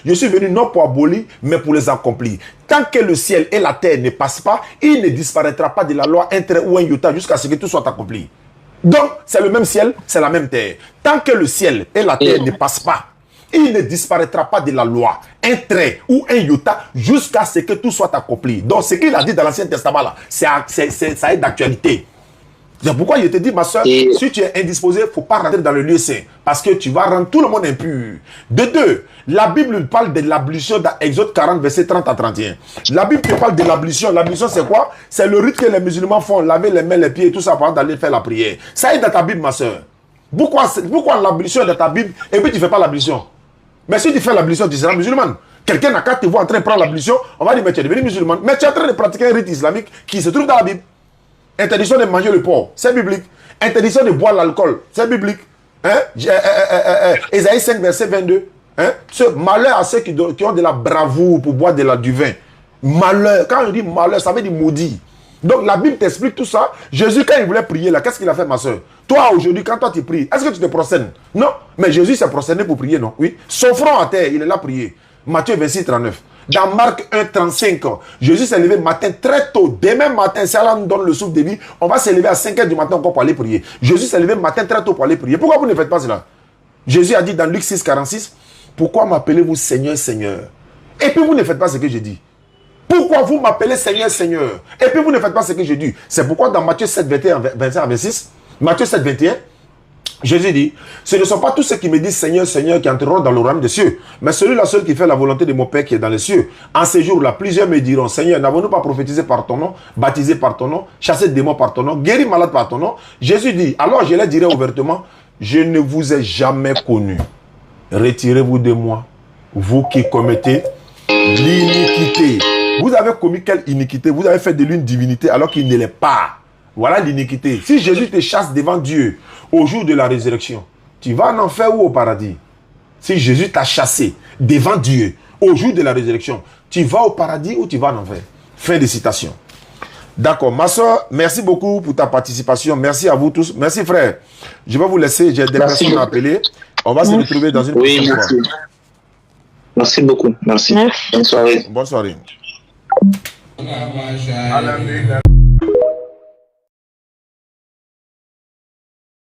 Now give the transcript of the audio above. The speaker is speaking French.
Je suis venu non pour abolir, mais pour les accomplir. Tant que le ciel et la terre ne passent pas, il ne disparaîtra pas de la loi un trait ou un iota jusqu'à ce que tout soit accompli. Donc, c'est le même ciel, c'est la même terre. Tant que le ciel et la terre ne passent pas, il ne disparaîtra pas de la loi, un trait ou un iota jusqu'à ce que tout soit accompli. Donc, ce qu'il a dit dans l'Ancien Testament, là, ça est d'actualité. C'est pourquoi je te dis, ma soeur, si tu es indisposé, il ne faut pas rentrer dans le lieu saint. Parce que tu vas rendre tout le monde impur. De deux, la Bible parle de l'ablution dans Exode 40, verset 30 à 31. La Bible te parle de l'ablution. L'ablution, c'est quoi? C'est le rite que les musulmans font, laver les mains, les pieds et tout ça, avant d'aller faire la prière. Ça est dans ta Bible, ma soeur. Pourquoi l'ablution est dans ta Bible et puis tu ne fais pas l'ablution? Mais si tu fais l'ablution, tu seras musulman. Quelqu'un n'a qu'à te voir en train de prendre l'ablution, on va dire, mais tu es devenu musulman. Mais tu es en train de pratiquer un rite islamique qui se trouve dans la Bible. Interdiction de manger le porc, c'est biblique. Interdiction de boire l'alcool, c'est biblique. Ésaïe 5, verset 22. Ce malheur à ceux qui ont de la bravoure pour boire du vin. Malheur, quand on dit malheur, ça veut dire maudit. Donc la Bible t'explique tout ça. Jésus, quand il voulait prier là, qu'est-ce qu'il a fait, ma soeur? Toi, aujourd'hui, quand toi tu pries, est-ce que tu te prosternes? Non, mais Jésus s'est prosterné pour prier, non? Oui. Son front à terre, il est là prier. Matthieu 26, 39. Dans Marc 1, 35, Jésus s'est levé matin très tôt. Demain matin, si Allah nous donne le souffle de vie, on va se lever à 5 h du matin encore pour aller prier. Jésus s'est levé matin très tôt pour aller prier. Pourquoi vous ne faites pas cela? Jésus a dit dans Luc 6, 46, pourquoi m'appelez-vous Seigneur, Seigneur? Et puis vous ne faites pas ce que j'ai dit. Pourquoi vous m'appelez Seigneur, Seigneur? Et puis vous ne faites pas ce que j'ai dit. C'est pourquoi dans Matthieu 7, 21, 25 à 26, Matthieu 7, 21, Jésus dit, ce ne sont pas tous ceux qui me disent Seigneur, Seigneur qui entreront dans le royaume des cieux, mais celui-là seul qui fait la volonté de mon Père qui est dans les cieux. En ces jours-là, plusieurs me diront, Seigneur, n'avons-nous pas prophétisé par ton nom, baptisé par ton nom, chassé des démons par ton nom, guéri malade par ton nom? Jésus dit, alors je leur dirai ouvertement, je ne vous ai jamais connu. Retirez-vous de moi, vous qui commettez l'iniquité. Vous avez commis quelle iniquité? Vous avez fait de lui une divinité alors qu'il ne l'est pas. Voilà l'iniquité. Si Jésus te chasse devant Dieu au jour de la résurrection, tu vas en enfer ou au paradis? Si Jésus t'a chassé devant Dieu au jour de la résurrection, tu vas au paradis ou tu vas en enfer? Fin de citation. D'accord. Ma soeur, merci beaucoup pour ta participation. Merci à vous tous. Merci frère. Je vais vous laisser. J'ai des personnes à appeler. On va se retrouver dans une prochaine fois. Merci beaucoup. Merci. Bonne soirée. Bonne soirée.